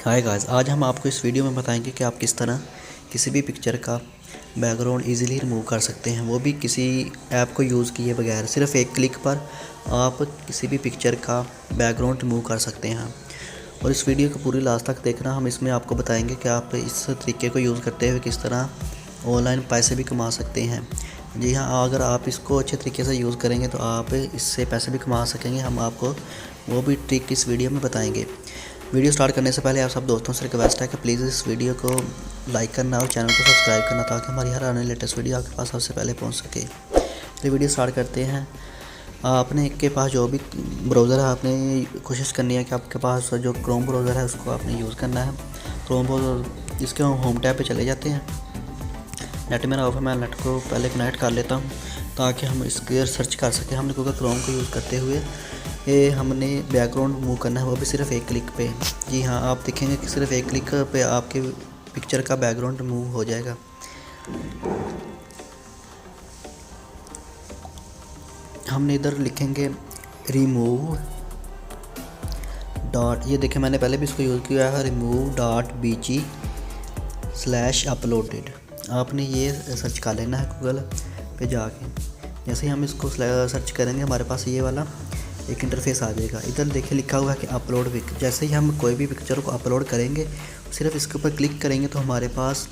Hi guys, आज हम आपको इस वीडियो में बताएंगे कि आप किस तरह किसी भी पिक्चर का बैकग्राउंड इजीली रिमूव कर सकते हैं, वो भी किसी ऐप को यूज़ किए बगैर। सिर्फ एक क्लिक पर आप किसी भी पिक्चर का बैकग्राउंड रिमूव कर सकते हैं। और इस वीडियो को पूरी लास्ट तक देखना। हम इसमें आपको बताएंगे कि आप इस तरीके को यूज़ करते हुए किस तरह ऑनलाइन पैसे भी कमा सकते हैं। जी हाँ, अगर आप इसको अच्छे तरीके से यूज़ करेंगे तो आप इससे पैसे भी कमा सकेंगे। हम आपको वो भी ट्रिक इस वीडियो में बताएंगे। वीडियो स्टार्ट करने से पहले आप सब दोस्तों से रिक्वेस्ट है कि प्लीज़ इस वीडियो को लाइक करना और चैनल को सब्सक्राइब करना, ताकि हमारी हर आने लेटेस्ट वीडियो आपके पास सबसे पहले पहुंच सके। चलिए वीडियो स्टार्ट करते हैं। आपने के पास जो भी ब्राउज़र है, आपने कोशिश करनी है कि आपके पास जो क्रोम ब्राउज़र है उसको आपने यूज़ करना है। क्रोम ब्राउज़र, इसके हम होम टैब पे चले जाते हैं। नेट मेरा ऑफ है, मैं नेट को पहले कनेक्ट कर लेता हूँ ताकि हम इसके सर्च कर सकें। हमने क्योंकि क्रोम को यूज़ करते हुए ये हमने बैकग्राउंड मूव करना है, वो भी सिर्फ एक क्लिक पे। जी हाँ, आप देखेंगे कि सिर्फ एक क्लिक पे आपके पिक्चर का बैकग्राउंड मूव हो जाएगा। हमने इधर लिखेंगे रिमूव डॉट, ये देखें मैंने पहले भी इसको यूज़ किया है, remove.bg/uploaded। आपने ये सर्च कर लेना है गूगल पे जाके। जैसे ही हम इसको सर्च करेंगे हमारे पास ये वाला एक इंटरफेस आ जाएगा। इधर देखिए लिखा हुआ है कि अपलोड पिक। जैसे ही हम कोई भी पिक्चर को अपलोड करेंगे, सिर्फ इसके ऊपर क्लिक करेंगे तो हमारे पास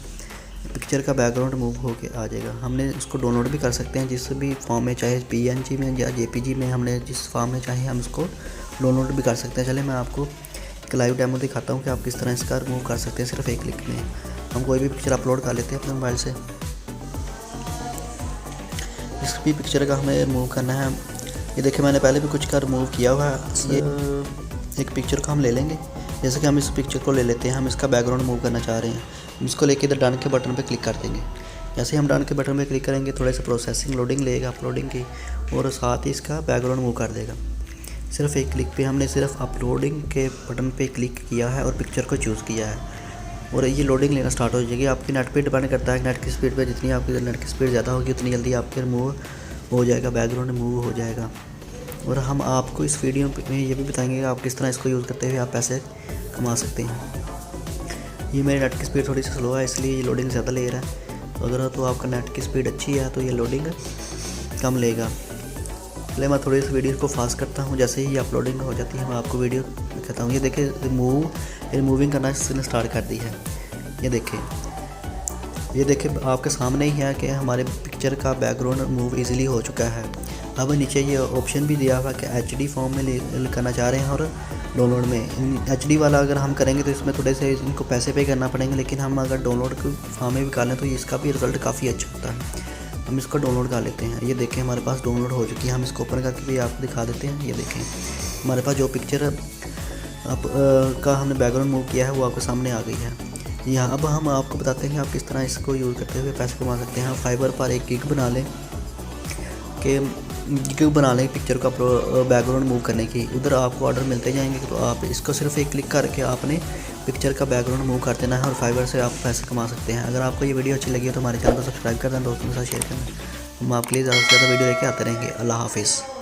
पिक्चर का बैकग्राउंड मूव होके आ जाएगा। हमने इसको डाउनलोड भी कर सकते हैं जिस भी फॉर्म में, चाहे PNG में या JPG में, हमने जिस फॉर्म में चाहे हम इसको डाउनलोड भी कर सकते हैं। चलिए मैं आपको एक लाइव डेमो दिखाता हूँ कि आप किस तरह इसका रिमूव कर सकते हैं सिर्फ एक क्लिक में। हम कोई भी पिक्चर अपलोड कर लेते हैं अपने मोबाइल से। इस भी पिक्चर का हमें रिमूव करना है। ये देखिए मैंने पहले भी कुछ का रिमूव किया हुआ है। ये एक पिक्चर को हम ले लेंगे। जैसे कि हम इस पिक्चर को ले लेते हैं, हम इसका बैकग्राउंड मूव करना चाह रहे हैं। हम इसको लेके इधर डन के बटन पे क्लिक कर देंगे। जैसे हम डन के बटन पे क्लिक करेंगे, थोड़े से प्रोसेसिंग लोडिंग लेगा अपलोडिंग की, और साथ ही इसका बैकग्राउंड मूव कर देगा। सिर्फ एक क्लिक पे हमने सिर्फ अपलोडिंग के बटन पे क्लिक किया है और पिक्चर को चूज़ किया है, और ये लोडिंग लेना स्टार्ट हो जाएगी। आपकी नेट पे डिपेंड करता है, नेट की स्पीड पे। जितनी आपकी नेट की स्पीड ज़्यादा होगी उतनी जल्दी आपके रिमूव हो जाएगा, बैकग्राउंड मूव हो जाएगा। और हम आपको इस वीडियो में ये भी बताएंगे कि आप किस तरह इसको यूज़ करते हुए आप पैसे कमा सकते हैं। ये मेरी नेट की स्पीड थोड़ी सी स्लो है, इसलिए ये लोडिंग ज़्यादा ले रहा है। अगर तो आपका नेट की स्पीड अच्छी है तो ये लोडिंग कम लेगा। पहले मैं थोड़ी सी वीडियो को फास्ट करता हूँ। जैसे ही अपलोडिंग हो जाती है मैं आपको वीडियो दिखाता हूँ। ये देखिए रिमूविंग करना इसने स्टार्ट कर दी है। ये देखिए आपके सामने ही है कि हमारे पिक्चर का बैकग्राउंड मूव इजीली हो चुका है। अब नीचे ये ऑप्शन भी दिया हुआ कि HD फॉर्म में करना चाह रहे हैं और डाउनलोड में। HD वाला अगर हम करेंगे तो इसमें थोड़े से इनको पैसे पे करना पड़ेंगे, लेकिन हम अगर डाउनलोड के फॉर्म में भी कर लें तो इसका भी रिज़ल्ट काफ़ी अच्छा होता है। हम इसको डाउनलोड कर लेते हैं। ये देखें हमारे पास डाउनलोड हो चुकी है। हम इसको ओपन करके भी आपको दिखा देते हैं। ये देखें हमारे पास जो पिक्चर का हमने बैकग्राउंड मूव किया है वो आपके सामने आ गई है। यहाँ अब हम आपको बताते हैं कि आप किस तरह इसको यूज़ करते हुए पैसे कमा सकते हैं। फाइवर पर एक गिग बना लें पिक्चर का बैकग्राउंड मूव करने की। उधर आपको ऑर्डर मिलते जाएंगे, तो आप इसको सिर्फ एक क्लिक करके आपने पिक्चर का बैकग्राउंड मूव कर देना है और फाइवर से आप पैसे कमा सकते हैं। अगर आपको ये वीडियो अच्छी लगी हो तो हमारे चैनल को सब्सक्राइब कर दें, दोस्तों के साथ शेयर करें। हम आपके लिए ज़्यादा से ज़्यादा वीडियो लेके आते रहेंगे। अल्लाह हाफिज़।